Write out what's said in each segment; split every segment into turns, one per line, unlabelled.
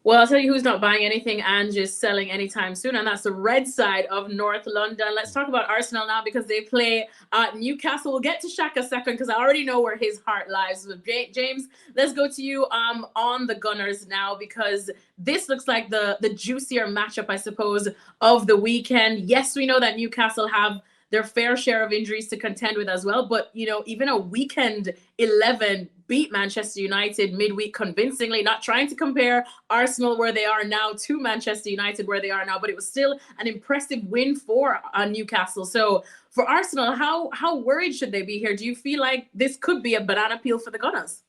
Well, I'll tell you who's not buying anything and just selling anytime soon, and that's the red side of North London. Let's talk about Arsenal now because they play Newcastle. We'll get to Shaka second because I already know where his heart lies. With James, let's go to you on the Gunners now because this looks like the juicier matchup, I suppose, of the weekend. Yes, we know that Newcastle have their fair share of injuries to contend with as well. But, you know, even a weekend 11 beat Manchester United midweek convincingly, not trying to compare Arsenal where they are now to Manchester United where they are now, but it was still an impressive win for Newcastle. So for Arsenal, how worried should they be here? Do you feel like this could be a banana peel for the Gunners?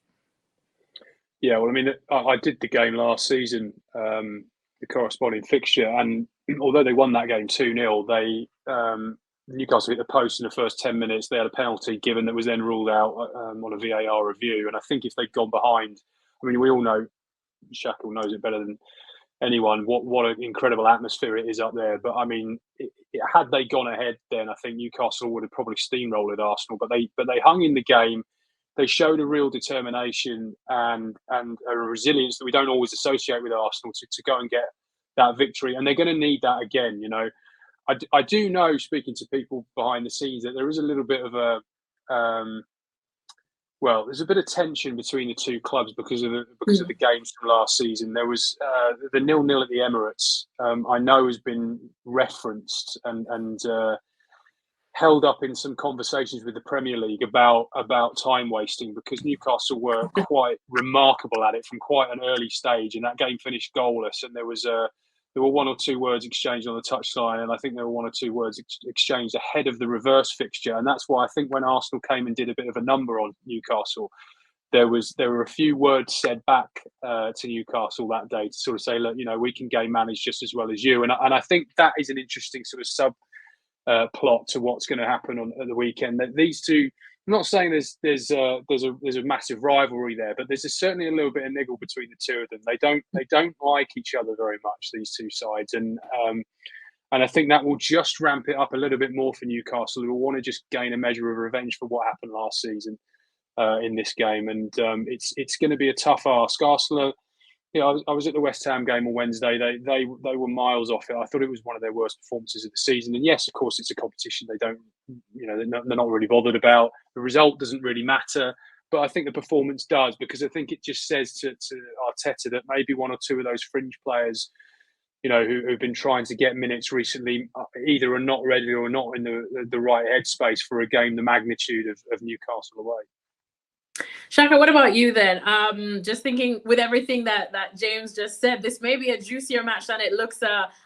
Yeah, well, I mean, I did the game last season, the corresponding fixture, and although they won that game 2-0, Newcastle hit the post in the first 10 minutes. They had a penalty given that was then ruled out on a VAR review. And I think if they'd gone behind, I mean, we all know, Shaka knows it better than anyone, what an incredible atmosphere it is up there. But I mean, had they gone ahead, then I think Newcastle would have probably steamrolled Arsenal. But they hung in the game. They showed a real determination and a resilience that we don't always associate with Arsenal to go and get that victory. And they're going to need that again, you know. I do know, speaking to people behind the scenes, that there is a little bit of there's a bit of tension between the two clubs because of the games from last season. There was the 0-0 at the Emirates. I know has been referenced and held up in some conversations with the Premier League about time wasting because Newcastle were quite remarkable at it from quite an early stage, and that game finished goalless. And there were one or two words exchanged on the touchline, and I think there were one or two words exchanged ahead of the reverse fixture. And that's why I think when Arsenal came and did a bit of a number on Newcastle, there were a few words said back to Newcastle that day to sort of say, look, you know, we can game manage just as well as you. And I think that is an interesting sort of sub plot to what's going to happen at the weekend. That these two, I'm not saying there's a massive rivalry there, but there's certainly a little bit of niggle between the two of them. They don't like each other very much, these two sides, and I think that will just ramp it up a little bit more for Newcastle, who will want to just gain a measure of revenge for what happened last season in this game, and it's going to be a tough ask. Arsenal. Yeah, I was at the West Ham game on Wednesday. They were miles off it. I thought it was one of their worst performances of the season. And yes, of course, it's a competition they don't, you know, they're not really bothered about. The result doesn't really matter. But I think the performance does, because I think it just says to Arteta that maybe one or two of those fringe players, you know, who've been trying to get minutes recently, either are not ready or not in the right headspace for a game the magnitude of Newcastle away.
Shaka, what about you then? Just thinking with everything that James just said, this may be a juicier match than it looks,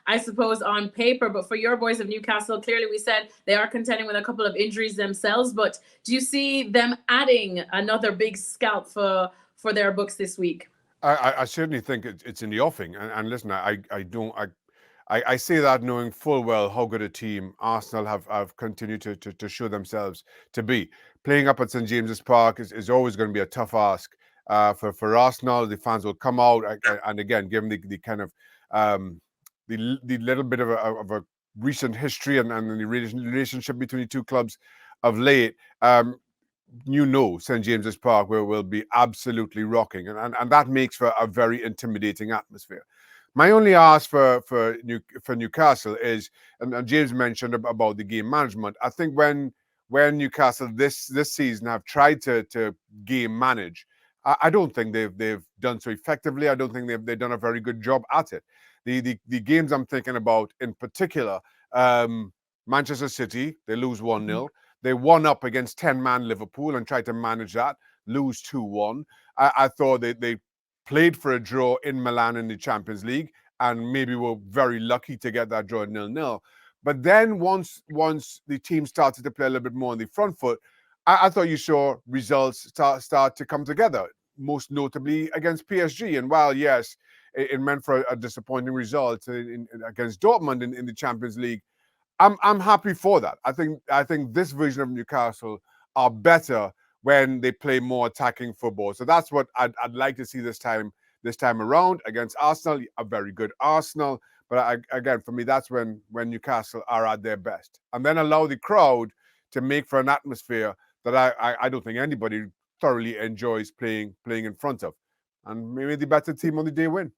I suppose, on paper. But for your boys of Newcastle, clearly we said they are contending with a couple of injuries themselves. But do you see them adding another big scalp for their books this week?
I certainly think it's in the offing. And listen, I say that knowing full well how good a team Arsenal have continued to show themselves to be. Playing up at St. James's Park is always going to be a tough ask for Arsenal. The fans will come out, and again, given the kind of the little bit of a recent history and the relationship between the two clubs of late, you know, St. James's Park will be absolutely rocking, and that makes for a very intimidating atmosphere. My only ask for Newcastle is, and James mentioned about the game management. I think when Newcastle this season have tried to game manage, I don't think they've done so effectively. I don't think they've done a very good job at it. The games I'm thinking about in particular, Manchester City, they lose 1-0. They won up against 10-man Liverpool and tried to manage that, lose 2-1. I thought they played for a draw in Milan in the Champions League and maybe were very lucky to get that draw 0-0. But then once the team started to play a little bit more on the front foot, I thought you saw results start to come together, most notably against PSG. And while, yes, it meant for a disappointing result against Dortmund in the Champions League, I'm happy for that. I think this version of Newcastle are better when they play more attacking football. So that's what I'd like to see this time around against Arsenal. A very good Arsenal, but again, for me, that's when Newcastle are at their best, and then allow the crowd to make for an atmosphere that I don't think anybody thoroughly enjoys playing in front of, and maybe the better team on the day win.